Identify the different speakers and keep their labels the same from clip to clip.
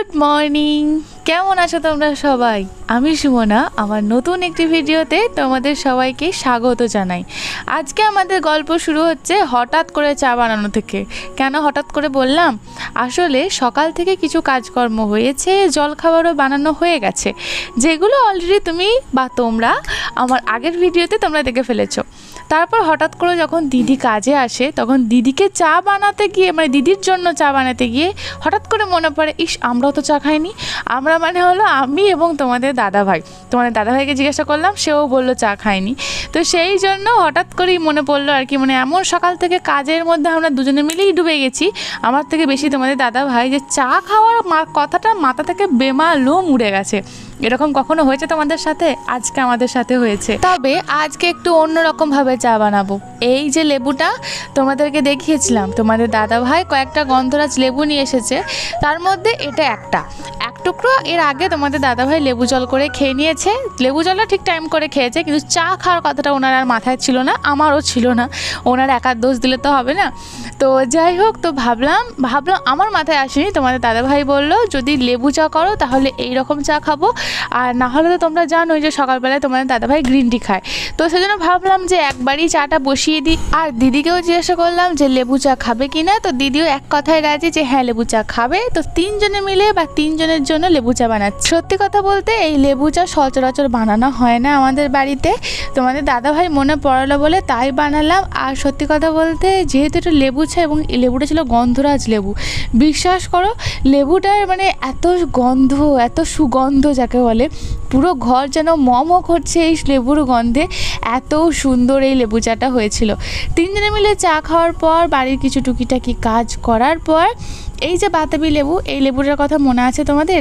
Speaker 1: Good morning, কেমন আছো তোমরা সবাই? আমি সুমনা, আমার নতুন একটি ভিডিওতে তোমাদের সবাইকে স্বাগত জানাই। আজকে আমাদের গল্প শুরু হচ্ছে হঠাৎ করে চা বানানো থেকে। কেন হঠাৎ করে বললাম? আসলে সকাল থেকে কিছু কাজকর্ম হয়েছে, জলখাবারও বানানো হয়ে গেছে, যেগুলো অলরেডি তুমি বা তোমরা আমার আগের ভিডিওতে তোমরা দেখে ফেলেছো। তারপর হঠাৎ করে যখন দিদি কাজে আসে, তখন দিদিকে চা বানাতে গিয়ে, মানে দিদির জন্য চা বানাতে গিয়ে হঠাৎ করে মনে পড়ে, ইস আমরাও তো চা খাইনি। আমরা মানে হলো আমি এবং তোমাদের দাদাভাই। তোমাদের দাদাভাইকে জিজ্ঞাসা করলাম, সেও বললো চা খায়নি। তো সেই জন্য হঠাৎ করেই মনে পড়লো আর কি, মানে এমন সকাল থেকে কাজের মধ্যে আমরা দুজনে মিলেই ডুবে গেছি, আমার থেকে বেশি তোমাদের দাদাভাই, যে চা খাওয়ার কথাটা মাথা থেকে বেমালুম উড়ে গেছে। এরকম কখনো হয়েছে তোমাদের সাথে? আজকে আমাদের সাথে হয়েছে। তবে আজকে একটু অন্যরকমভাবে চা বানাবো। এই যে লেবুটা তোমাদেরকে দেখিয়েছিলাম, তোমাদের দাদাভাই কয়েকটা গন্ধরাজ লেবু নিয়ে এসেছে, তার মধ্যে এটা এক টুকরো এর আগে তোমাদের দাদাভাই লেবু জল করে খেয়ে নিয়েছে। লেবু জলটা ঠিক টাইম করে খেয়েছে, কিন্তু চা খাওয়ার কথাটা ওনার আর মাথায় ছিল না, আমারও ছিল না। ওনার একার দোষ দিলে তো হবে না। তো যাই হোক, তো ভাবলাম আমার মাথায় আসেনি। তোমাদের দাদাভাই বললো, যদি লেবু চা করো তাহলে এই রকম চা খাবো, আর না হলে তো তোমরা জানোই যে সকালবেলায় তোমাদের দাদাভাই গ্রিন টি খায়। তো সেজন্য ভাবলাম যে একবারই চাটা বসিয়ে দিই। আর দিদিকেও জিজ্ঞাসা করলাম যে লেবু চা খাবে কি না। তো দিদিও এক কথায় রাজি যে হ্যাঁ লেবু চা খাবে। তো তিনজনে মিলে বা তিনজনের জন্য লেবু চা বানাচ্ছি। সত্যি কথা বলতে এই লেবু চা সচরাচর বানানো হয় না আমাদের বাড়িতে। তোমাদের দাদাভাই মনে পড়ালো বলে তাই বানালাম। আর সত্যি কথা বলতে, যেহেতু এটা লেবু চা এবং এই লেবুটা ছিল গন্ধরাজ লেবু, বিশ্বাস করো লেবুটার মানে এত গন্ধ, এত সুগন্ধ যাকে বলে, পুরো ঘর যেন মম করছে এই লেবুর গন্ধে। এত সুন্দর এই লেবু চাটা হয়েছিল। তিনজনে মিলে চা খাওয়ার পর, বাড়ির কিছু টুকিটাকি কাজ করার পর, এই যে বাতাবি লেবু, এই লেবুটার কথা মনে আছে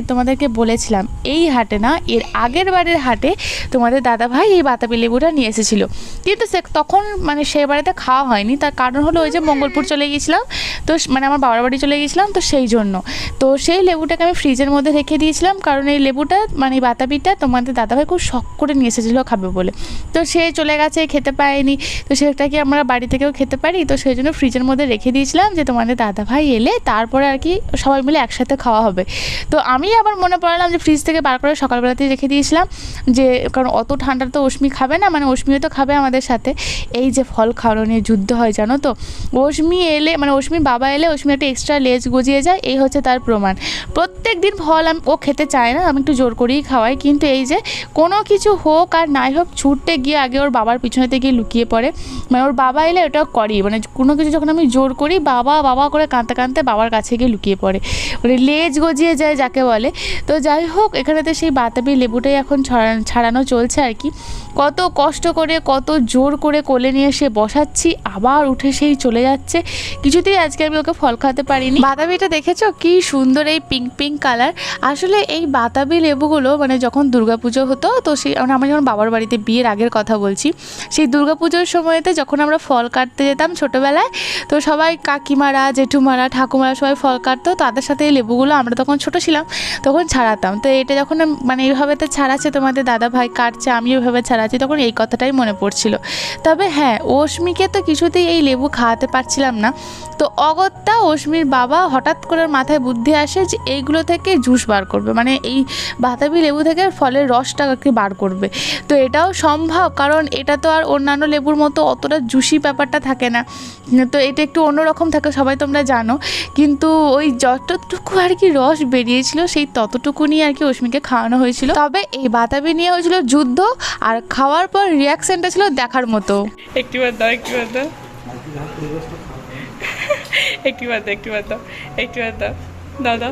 Speaker 1: তোমাদেরকে বলেছিলাম এই হাটে না, এর আগের বারের হাটে তোমাদের দাদাভাই এই বাতাবি লেবুটা নিয়ে এসেছিলো। কিন্তু তখন মানে সে বাড়িতে খাওয়া হয়নি। তার কারণ হলো ওই যে মঙ্গলপুর চলে গিয়েছিলাম, তো মানে আমার বাবার বাড়ি চলে গিয়েছিলাম, তো সেই জন্য। তো সেই লেবুটাকে আমি ফ্রিজের মধ্যে রেখে দিয়েছিলাম, কারণ এই লেবুটা মানে বাতাবিটা তোমাদের দাদাভাই খুব শখ করে নিয়ে এসেছিলো খাবে বলে। তো সে চলে গেছে, খেতে পারেনি। তো সেটা কি আমরা বাড়ি থেকেও খেতে পারি? তো সেই জন্য ফ্রিজের মধ্যে রেখে দিয়েছিলাম, যে তোমাদের দাদাভাই এলে তারপরে আর কি সবাই মিলে একসাথে খাওয়া হবে। তো আমি আবার মনে পড়লাম যে ফ্রিজ থেকে বার করে সকালবেলাতেই রেখে দিয়েছিলাম, যে কারণ অত ঠান্ডা তো অশ্মি খাবে না, মানে অশ্মিও তো খাবে আমাদের সাথে। এই যে ফল খাওয়ানো নিয়ে যুদ্ধ হয় জানো তো, অশ্মি এলে মানে অশ্মির বাবা এলে অশ্মি একটা এক্সট্রা লেজ গজিয়ে যায়, এই হচ্ছে তার প্রমাণ। প্রত্যেক দিন ফল ও খেতে চায় না, আমি একটু জোর করেই খাওয়াই, কিন্তু এই যে কোনো কিছু হোক আর নাই হোক, ছুটতে গিয়ে আগে ওর বাবার পিছনেতে গিয়ে লুকিয়ে পড়ে। মানে ওর বাবা এলে ওটা করি, মানে কোনো কিছু যখন আমি জোর করি, বাবা বাবা করে কাঁদতে কাঁদতে বাবার কাছে গিয়ে লুকিয়ে পড়ে, মানে লেজ গজিয়ে যায় যাকে বলে। তো যাই হোক, এখানেতে সেই বাতাবি লেবুটাই এখন ছাড়ানো চলছে আর কি। কত কষ্ট করে, কত জোর করে কোলে নিয়ে এসে বসাচ্ছি, আবার উঠে সেই চলে যাচ্ছে। কিছুতেই আজকে আমি ওকে ফল খাওয়াতে পারিনি। বাতাবিটা দেখেছো কি সুন্দর, এই পিঙ্ক পিঙ্ক কালার। আসলে এই বাতাবি লেবুগুলো মানে যখন দুর্গাপুজো হতো, তো সেই আমরা যখন বাবার বাড়িতে বিয়ের আগের কথা বলছি, সেই দুর্গাপুজোর সময়তে যখন আমরা ফল কাটতে যেতাম ছোটোবেলায়, তো সবাই কাকিমারা, জেঠুমারা, ঠাকুমারা সবাই ফল কাটতো, তাদের সাথে এই লেবুগুলো আমরা তখন ছোটো ছিলাম তখন ছাড়াতাম। তো এটা যখন মানে এইভাবে তো ছাড়াচ্ছে তোমাদের দাদাভাই কাটছে, আমি ওইভাবে ছাড়াচ্ছি, তখন এই কথাটাই মনে পড়ছিল। তবে হ্যাঁ, অশ্মিকে তো কিছুতেই এই লেবু খাওয়াতে পারছিলাম না। তো অগত্যা অশ্মির বাবা হঠাৎ করে মাথায় বুদ্ধি আসে যে এইগুলো থেকে জুস বার করবে, মানে এই বাতাবি লেবু থেকে ফলের রসটা কি বার করবে। তো এটাও সম্ভব, কারণ এটা তো আর অন্যান্য লেবুর মতো অতটা জুসি ব্যাপারটা থাকে না, তো এটা একটু অন্যরকম থাকে, সবাই তোমরা জানো। কিন্তু ওই যতটুকু আর কি রস বেরিয়েছিল, সেই ততটুকু নিয়ে আর কি অশ্মিকে খাওয়ানো হয়েছিল। তবে এই বাতাবি নিয়ে হয়েছিল যুদ্ধ, আর খাওয়ার পর রিয়াকশনটা ছিল দেখার মতো। একটিবার দাও দাদা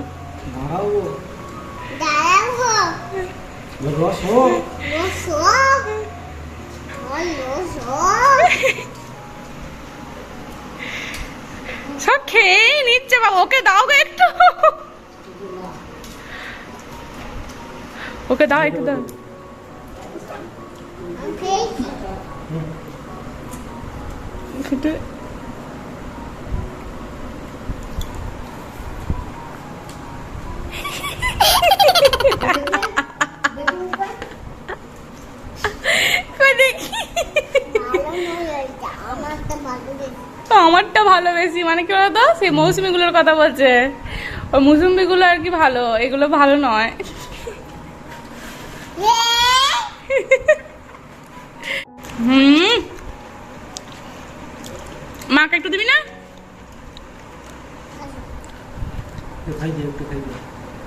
Speaker 1: সব খেয়ে নিচ্ছে বাবা, ওকে দাও গো একটু, ওকে দাও একটু দাও। আমারটা ভালো বেশি, মানে কি বলতো, সেই মৌসুমিগুলোর কথা বলছে। ওই মুসুম্বিগুলো আর কি ভালো, এগুলো ভালো নয়। মাকে একটু দিবি না?
Speaker 2: খাই দিয়ে একটু খাই দিয়ে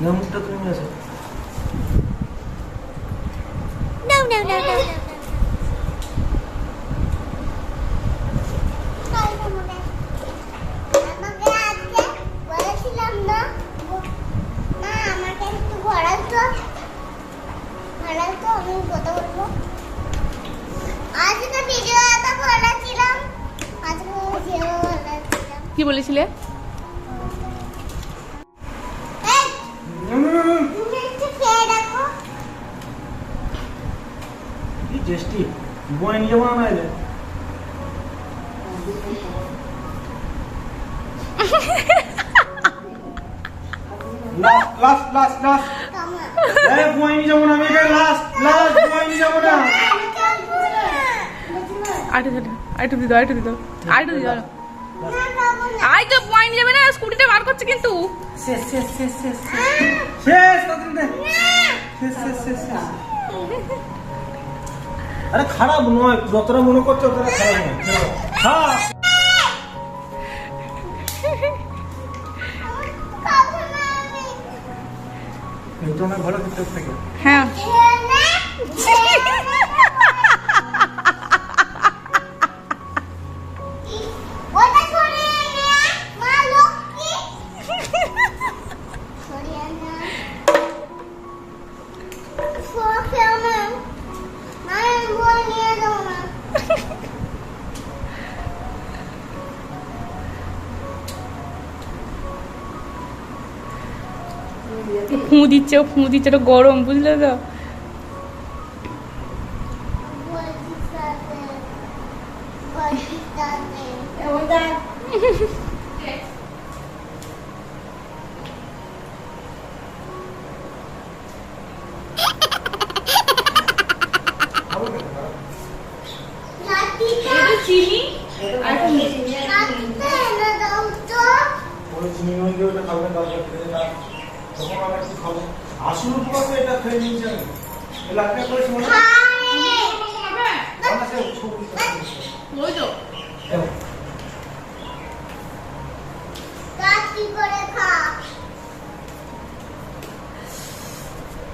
Speaker 2: না, মুখটা তুমি আসো।
Speaker 1: কি বলেছিলে?
Speaker 2: টেস্টি বয় নিয়ে যাবো না এলে লাস্ট লাস্ট লাস্ট এই বয় নিয়ে যাবো না আমি, এটা লাস্ট লাস্ট বয় নিয়ে যাবো না।
Speaker 1: আইটু দিদা আই তো পয়েন্ট যাবে না, স্কুটিটা বার করছে কিন্তু।
Speaker 2: শেষ শেষ শেষ শেষ শেষ শেষ শেষ শেষ শেষ। আরে খারাপ নয়, যতটা মনে করছো ততটা খারাপ নয়। হ্যাঁ এটা অনেক ভালো কিছু থেকে।
Speaker 1: হ্যাঁ ফু দিচ্ছে ওটা গরম, বুঝলে তো? চিনি আর
Speaker 2: আসল উপকার তো এটা খেয়ে নিয়েছে আমি এলাকা করে শোনা
Speaker 1: ওই তো
Speaker 3: তাতি করে খা,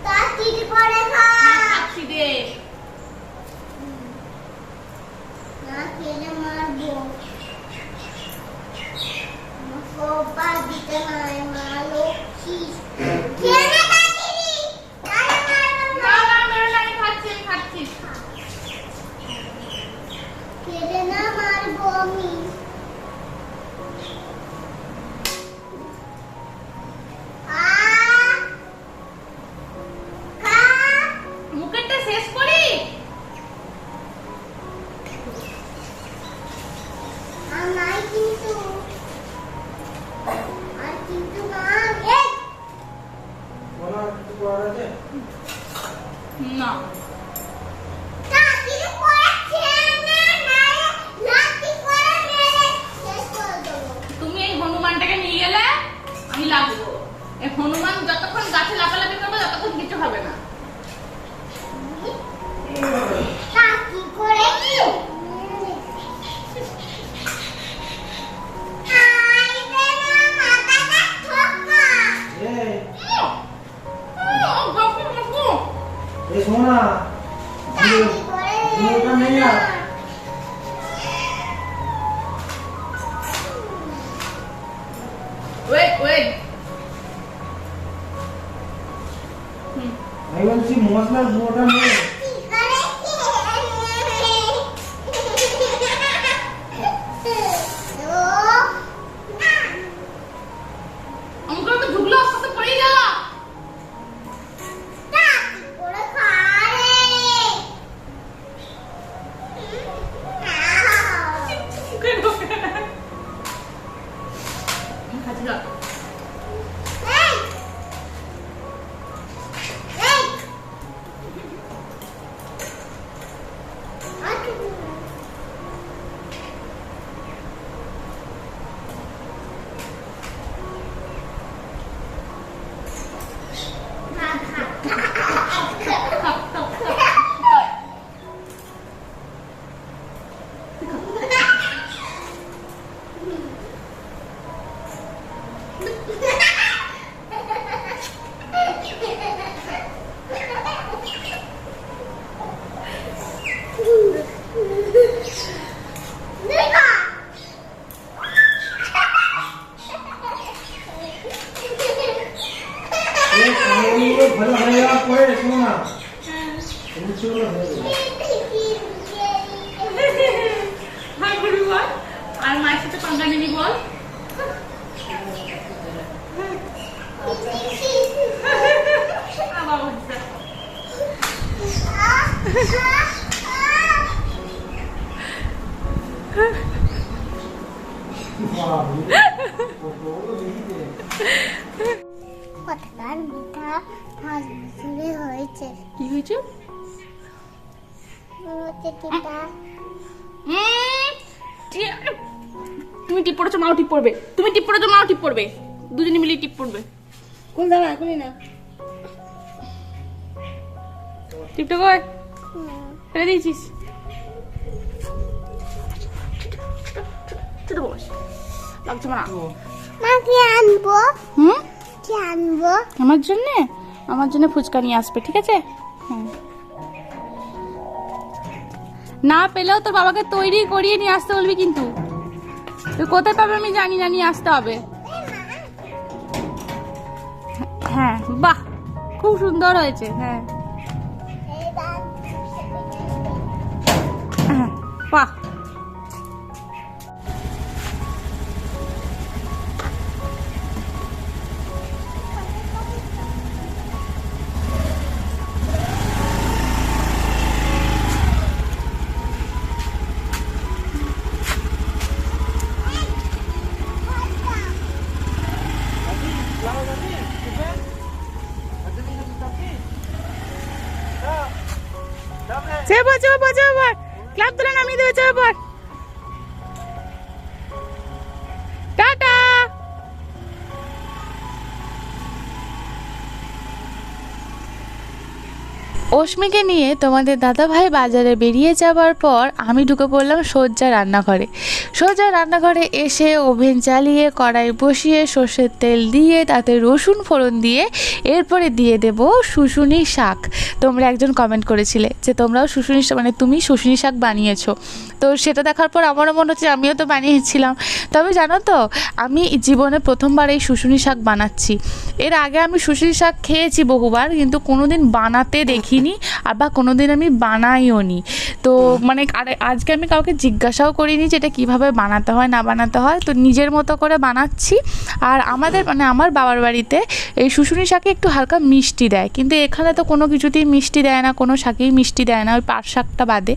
Speaker 3: তাতি করে খা,
Speaker 1: খাচ্ছি দে
Speaker 3: না খেলে মারবো, সোপা দিতে নাই মা লক্ষ্মী। খেলে তাতি
Speaker 1: খাচ্ছি
Speaker 3: খেলে না মারবো আমি।
Speaker 1: মুখেরটা শেষ করি।
Speaker 3: আমার কিন্তু না
Speaker 2: বলা কিছু করার আছে
Speaker 1: না
Speaker 3: তাতি করে খেলে না লাঠি করে মেরে শেষ করে দেবো।
Speaker 1: তুমি এই হনুমানটাকে নিয়ে গেলে আমি লাগবো। এই হনুমান যতক্ষণ গাছে লাফালাফি করবে ততক্ষণ কিছু হবে না।
Speaker 3: তাতি করে কি আইবে না মাথাটা ঠোকা।
Speaker 2: এই শোনা
Speaker 3: তাতি করে
Speaker 2: ওটা নেই আর
Speaker 1: ওয়েট
Speaker 2: আমি বলছি মশলার গুঁড়োটা নেই।
Speaker 1: আমাকে তো ঢুকলো সাথে পড়ে গেল।
Speaker 2: খাবারগুলো ভালো হয়ে যাওয়ার পরে শোনো না রুচিগুলো হয়ে যাবে।
Speaker 1: হাই গুরু বল আর মায়ের সাথে পাঙ্গা নিবি বল।
Speaker 3: কতকার মিঠা হাত ঘুরে হয়েছে
Speaker 1: কি হয়েছে? তুমি টিপ পড়েছো, মাও টিপ পড়বে। তুমি টিপ পড়েছো, মাও টিপ পড়বে। দুজনে মিলে টিপ পড়বে।
Speaker 2: কোন দাঁড়া এখনই না
Speaker 1: টিপটা কই ফেলে দিয়েছিস? ছোট বস লাগছে না।
Speaker 3: মা কি আনবো?
Speaker 1: হুম,
Speaker 3: কি আনবো?
Speaker 1: আমার জন্য ফুচকা নিয়ে আসবে, ঠিক আছে? হ্যাঁ, না পেলেও তোর বাবাকে তৈরি করিয়ে নিয়ে আসতে বলবি, কিন্তু তুই কোথায় পাবে আমি জানি না, নিয়ে আসতে হবে। হ্যাঁ, বাহ, খুব সুন্দর হয়েছে। হ্যাঁ, হ্যাঁ, বাহ। চেপর ক্লাব তোলা নামিয়ে দেবে। চেপর, টাটা। অস্মিকে নিয়ে তোমাদের দাদাভাই বাজারে বেরিয়ে যাওয়ার পর আমি ঢুকে পড়লাম সজ্জা রান্নাঘরে এসে ওভেন চালিয়ে কড়াই বসিয়ে সর্ষের তেল দিয়ে তাতে রসুন ফোড়ন দিয়ে এরপরে দিয়ে দেব শুশুনি শাক। তোমরা একজন কমেন্ট করেছিলে যে তোমরাও শুশুনি মানে তুমি শুশুনি শাক বানিয়েছো, তো সেটা দেখার পর আমারও মনে হচ্ছে আমিও তো বানিয়েছিলাম। তবে জানো তো, আমি জীবনে প্রথমবার এই শুশুনি শাক বানাচ্ছি। এর আগে আমি শুশুনি শাক খেয়েছি বহুবার, কিন্তু কোনোদিন বানাতে দেখিনি আর বা কোনোদিন আমি বানাইও নি। তো মানে আজকে আমি কাউকে জিজ্ঞাসাও করিনি যে এটা কীভাবে বানাতে হয় না বানাতে হয়, তো নিজের মতো করে বানাচ্ছি। আর আমাদের মানে আমার বাবার বাড়িতে এই শুশুনি শাকে একটু হালকা মিষ্টি দেয়, কিন্তু এখানে তো কোনো কিছুতেই মিষ্টি দেয় না, কোনো শাকেই মিষ্টি দেয় না, ওই পাট শাকটা বাদে।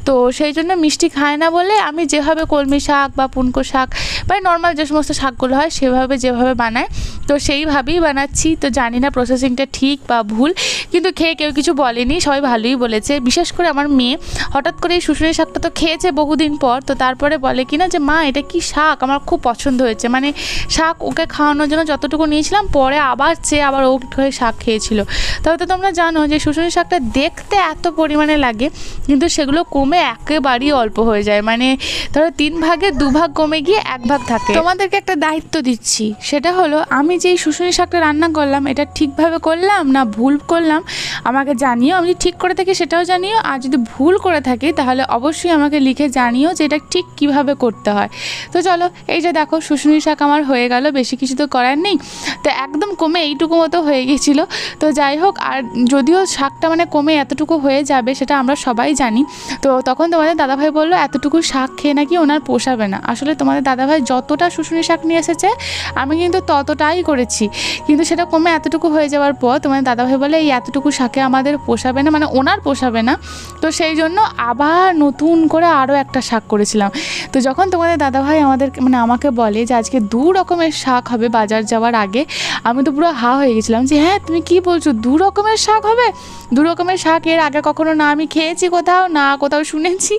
Speaker 1: তো সেই জন্য মিষ্টি খায় না বলে আমি যেভাবে কলমি শাক বা পুনকো শাক বা নর্মাল যে সমস্ত শাকগুলো হয় সেভাবে যেভাবে বানায় তো সেইভাবেই বানাচ্ছি। তো জানি না প্রসেসিংটা ঠিক বা ভুল, কিন্তু খেয়ে কেউ কিছু বলেনি, সবাই ভালোই বলেছে। বিশেষ করে আমার মেয়ে হঠাৎ করে এই শুশুনি শাকটা তো খেয়েছে বহুদিন পর, তো তারপরে বলে কিনা যে মা এটা কি শাক, আমার খুব পছন্দ হয়েছে। মানে শাক ওকে খাওয়ানোর জন্য যতটুকু নিয়েছিলাম পরে আবার ও হয়ে শাক খেয়েছিল। তবে তো তোমরা জানো যে শুশুনি শাকটা দেখতে এত পরিমাণে লাগে, কিন্তু সেগুলো কমে একেবারেই অল্প হয়ে যায়। মানে ধরো 3 ভাগের 2 ভাগ কমে গিয়ে 1 ভাগ থাকে। তোমাদেরকে একটা দায়িত্ব দিচ্ছি, সেটা হলো আমি যেই শুশুনি শাকটা রান্না করলাম এটা ঠিকভাবে করলাম না ভুল করলাম আমাকে জানিও। আমি যদি ঠিক করে থাকি সেটাও জানিও, আর যদি ভুল করে থাকি তাহলে অবশ্যই আমাকে লিখে জানিও যে এটা ঠিক কীভাবে করতে হয়। তো চলো, এই যে দেখো শুশুনি শাক আমার হয়ে গেল, বেশি কিছু তো করার নেই। তো একদম কমে এইটুকু মতো হয়ে গেছিলো। তো যাই হোক, আর যদিও শাকটা মানে কমে এতটুকু হয়ে যাবে সেটা আমরা সবাই জানি। তো তখন তোমাদের দাদাভাই বললো এতটুকু শাক খেয়ে নাকি ওনার পোষাবে না। আসলে তোমাদের দাদাভাই যতটা শুশুনি শাক নিয়ে এসেছে আমি কিন্তু ততটাই করেছি, কিন্তু সেটা কমে এতটুকু হয়ে যাওয়ার পর তোমাদের দাদাভাই বলে এই এতটুকু শাকে আমাদের পোষাবে না, মানে ওনার পোষাবে না। তো সেই জন্য আবার নতুন করে আরও একটা শাক করেছিলাম। তো যখন তোমাদের দাদাভাই আমাকে বলে যে আজকে 2 রকমের শাক হবে বাজার যাওয়ার আগে, আমি তো পুরো হা হয়ে গেছিলাম যে হ্যাঁ তুমি কি বলছো, 2 রকমের শাক হবে? 2 রকমের শাক এর আগে কখনো না আমি খেয়েছি কোথাও, না কোথাও শুনেছি,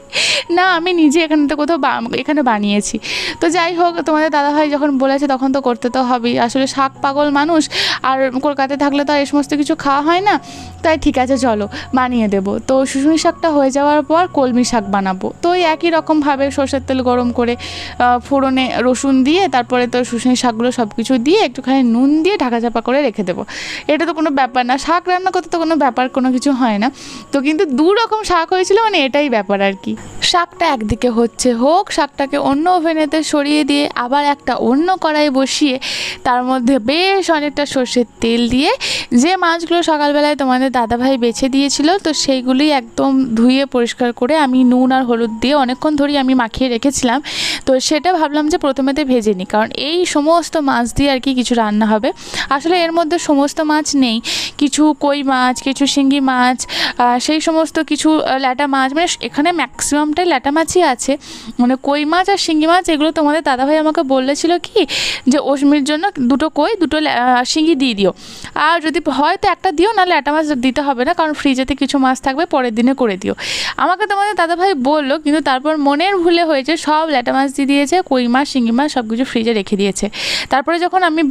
Speaker 1: না আমি নিজে এখানে বানিয়েছি। তো যাই হোক, তোমাদের দাদাভাই যখন বলেছে তখন তো করতে তো হবেই। আসলে শাক পাগল মানুষ, আর কলকাতায় থাকলে তো এই সমস্ত কিছু খাওয়া হয় না, তাই ঠিক আছে চলো বানিয়ে দেবো। তো শুশুনি শাকটা হয়ে যাওয়ার পর কলমি শাক বানাবো। তো ওই একই রকমভাবে সরষের তেল গরম করে ফোড়নে রসুন দিয়ে তারপরে তো শুশুনি শাকগুলো সব কিছু দিয়ে একটুখানি নুন দিয়ে ঢাকা চাপা করে রেখে দেবো। এটা তো কোনো ব্যাপার না, শাক রান্না করতে তো কোনো ব্যাপার কোনো কিছু হয় না। তো কিন্তু 2 রকম শাক হয়েছিল, মানে এটাই ব্যাপার আর কি। শাকটা একদিকে হোক, শাকটাকে অন্য ওভেনেতে সরিয়ে দিয়ে আবার একটা অন্য কড়াই বসিয়ে তার মধ্যে মধ্যে বেশ অনেকটা সর্ষের তেল দিয়ে যে মাছগুলো সকালবেলায় তোমাদের দাদাভাই বেছে দিয়েছিল, তো সেইগুলি একদম ধুয়ে পরিষ্কার করে আমি নুন আর হলুদ দিয়ে অনেকক্ষণ ধরেই আমি মাখিয়ে রেখেছিলাম। তো সেটা ভাবলাম যে প্রথমেতে ভেজে নিই, কারণ এই সমস্ত মাছ দিয়ে আর কি কিছু রান্না হবে। আসলে এর মধ্যে সমস্ত মাছ নেই, কিছু কই মাছ, কিছু শিঙ্গি মাছ, সেই সমস্ত কিছু ল্যাটা মাছ, মানে এখানে ম্যাক্সিমামটাই ল্যাটা মাছই আছে। মানে কই মাছ আর শিঙ্গি মাছ এগুলো তোমাদের দাদাভাই আমাকে বলেছিল কি যে অশ্মির জন্য 2টো কই 2টো শিঙ্গি দিয়ে দিও, আর যদি হয় তো একটা দিও, নাহলে ল্যাটা মাছ দিতে হবে না, কারণ ফ্রিজেতে কিছু মাছ থাকবে, পরের দিনে করে দিও। আমাকে তোমাদের দাদাভাই বললো, কিন্তু তারপর মনের ভুলে হয়েছে সব ল্যাটা মাছ দিয়ে দিয়েছে, কই মাছ শিঙ্গি মাছ সব কিছু ফ্রিজে রেখে দিয়েছে। তারপরে যখন আমি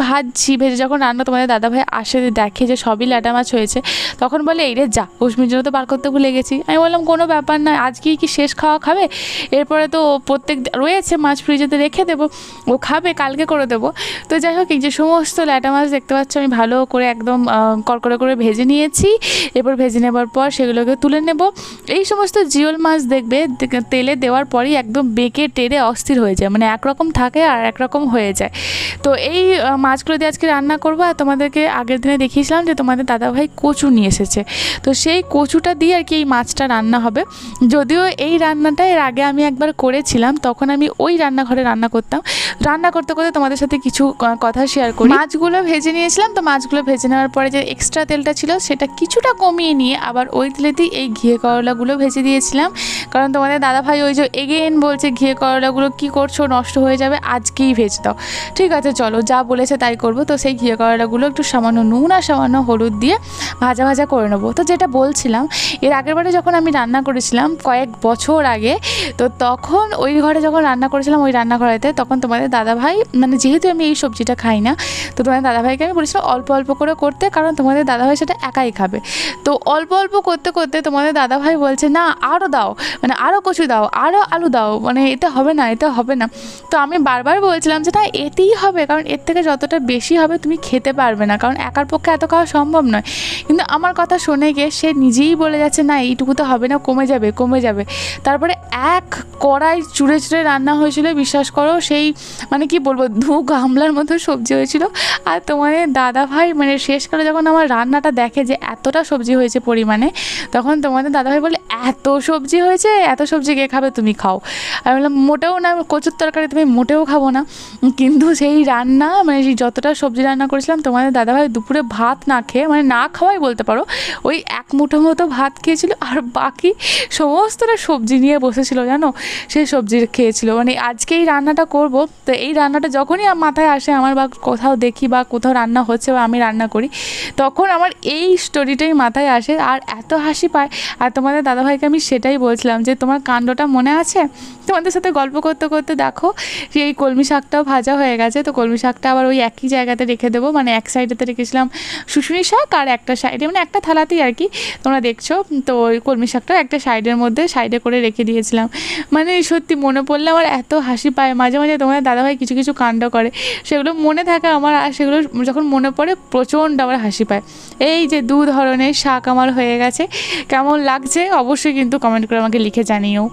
Speaker 1: ভেজে যখন রান্না তোমাদের দাদাভাই আসে দেখে যে সবই ল্যাটা মাছ হয়েছে, তখন বলে এই রে যা, অশ্মির জন্য তো বার করতে ভুলে গেছি। আমি বললাম কোনো ব্যাপার না, আজকেই কি শেষ খাওয়া খাবে, এরপরে তো প্রত্যেক রয়েছে মাছ ফ্রিজেতে রেখে দেবো, ও খাবে, কালকে করে দেবো। তো যাই হোক, এই যে সমস্ত ল্যাটা মাছ দেখতে পাচ্ছ আমি ভালো করে একদম কড়কড়ে করে ভেজে নিয়েছি। এরপর ভেজে নেবার পর সেগুলোকে তুলে নেব। এই সমস্ত জিওল মাছ দেখবে তেলে দেওয়ার পরেই একদম বেঁকে টেরে অস্থির হয়ে যায়, মানে একরকম থাকে আর একরকম হয়ে যায়। তো এই মাছগুলো দিয়ে আজকে রান্না করবো। আর তোমাদেরকে আগের দিনে দেখিয়েছিলাম যে তোমাদের দাদাভাই কচু নিয়ে এসেছে, তো সেই কচুটা দিয়ে আর কি এই মাছটা রান্না হবে। যদিও এই রান্নাটা এর আগে আমি একবার করেছিলাম, তখন আমি ওই রান্নাঘরে রান্না করতাম। রান্না করতে করতে তোমাদের সাথে কিছু কথা শেয়ার করি। মাছগুলো ভেজে নিয়েছিলাম, তো মাছগুলো ভেজে নেওয়ার পরে যে এক্সট্রা তেলটা ছিল সেটা কিছুটা কমিয়ে নিয়ে আবার ওই তেলেতেই এই ঘিয়ে করলাগুলো ভেজে দিয়েছিলাম, কারণ তোমাদের দাদাভাই ওই যে এগেইন বলছে ঘিয়ে করলাগুলো কী করছো, নষ্ট হয়ে যাবে, আজকেই ভেজে দাও। ঠিক আছে চলো, যা বলেছে তাই করবো। তো সেই ঘিয়ে করলাগুলো একটু সামান্য নুন আর সামান্য হলুদ দিয়ে ভাজা ভাজা করে নেবো। তো যেটা বলছিলাম, এর আগের বারে যখন আমি রান্না করেছিলাম কয়েক বছর আগে, তো তখন ওই ঘরে যখন রান্না করেছিলাম ওই রান্নাঘরেতে, তখন তোমাদের দাদাভাই, মানে যেহেতু আমি এই সবজিটা খাই না, তো তোমাদের দাদাভাইকে আমি বলেছিলাম অল্প অল্প করে করতে, কারণ তোমাদের দাদাভাই সেটা একাই খাবে। তো অল্প অল্প করতে করতে তোমাদের দাদাভাই বলছে না আরও দাও, মানে আরও কচু দাও, আরও আলু দাও, মানে এতে হবে না, এতে হবে না। তো আমি বারবার বলছিলাম যে না এতেই হবে, কারণ এর থেকে যতটা বেশি হবে তুমি খেতে পারবে না, কারণ একার পক্ষে এত খাওয়া সম্ভব নয়। কিন্তু আমার কথা শুনে গিয়ে সে নিজেই বলে যাচ্ছে না এইটুকু তো হবে না, কমে যাবে কমে যাবে। তারপরে এক কড়াই চুড়ে চুড়ে রান্না হয়েছিল, বিশ্বাস করো, সেই মানে কি বলবো দু গামলার মতো সবজি হয়েছিল। আর তোমাদের দাদাভাই মানে শেষকালে যখন আমার রান্নাটা দেখে যে এতটা সবজি হয়েছে পরিমাণে, তখন তোমাদের দাদাভাই বলে এত সবজি হয়েছে, এত সবজি কে খাবে, তুমি খাও। আমি বললাম মোটেও না, কচুর তরকারি তুমি মোটেও খাবো না। কিন্তু সেই রান্না মানে সেই যতটা সবজি রান্না করেছিলাম, তোমাদের দাদাভাই দুপুরে ভাত না খেয়ে, মানে না খাওয়াই বলতে পারো, ওই এক মুঠো মতো ভাত খেয়েছিল, আর বাকি সমস্তটা সবজি নিয়ে বসেছিল জানো, সেই সবজি খেয়েছিল। মানে আজকে এই রান্নাটা করব, তো এই রান্নাটা যখনই মাথায় আসে আমার, বা কোথাও দেখি বা কোথাও রান্না হচ্ছে বা আমি রান্না করি, তখন আমার এই স্টোরিটাই মাথায় আসে আর এত হাসি পায়। আর তোমাদের দাদাভাইকে আমি সেটাই বলছিলাম যে তোমার কাণ্ডটা মনে আছে, তোমাদের সাথে গল্প করতে করতে দেখো যে এই কলমি শাকটাও ভাজা হয়ে গেছে। তো কলমি শাকটা আবার ওই একই জায়গাতে রেখে দেবো, মানে এক সাইডেতে রেখেছিলাম শুশুনি শাক আর একটা সাইডে, মানে একটা থালাতেই আর কি তোমরা দেখছো। তো ওই কলমি শাকটা একটা সাইডের মধ্যে সাইডে করে রেখে দিয়েছিলাম। মানে সত্যি মনে পড়লে আমার এত হাসি পায়, মাঝে মাঝে তোমাদের দাদাভাই কিছু কিছু কাণ্ড করে, সেগুলো মনে থাকে আমার, আর সেগুলো যখন মনে পড়ে প্রচণ্ড আমার হাসি পায়। এই যে 2 ধরনের শাক আমার হয়ে গেছে, কেমন লাগছে অবশ্যই কিন্তু কমেন্ট করে আমাকে লিখে জানিও।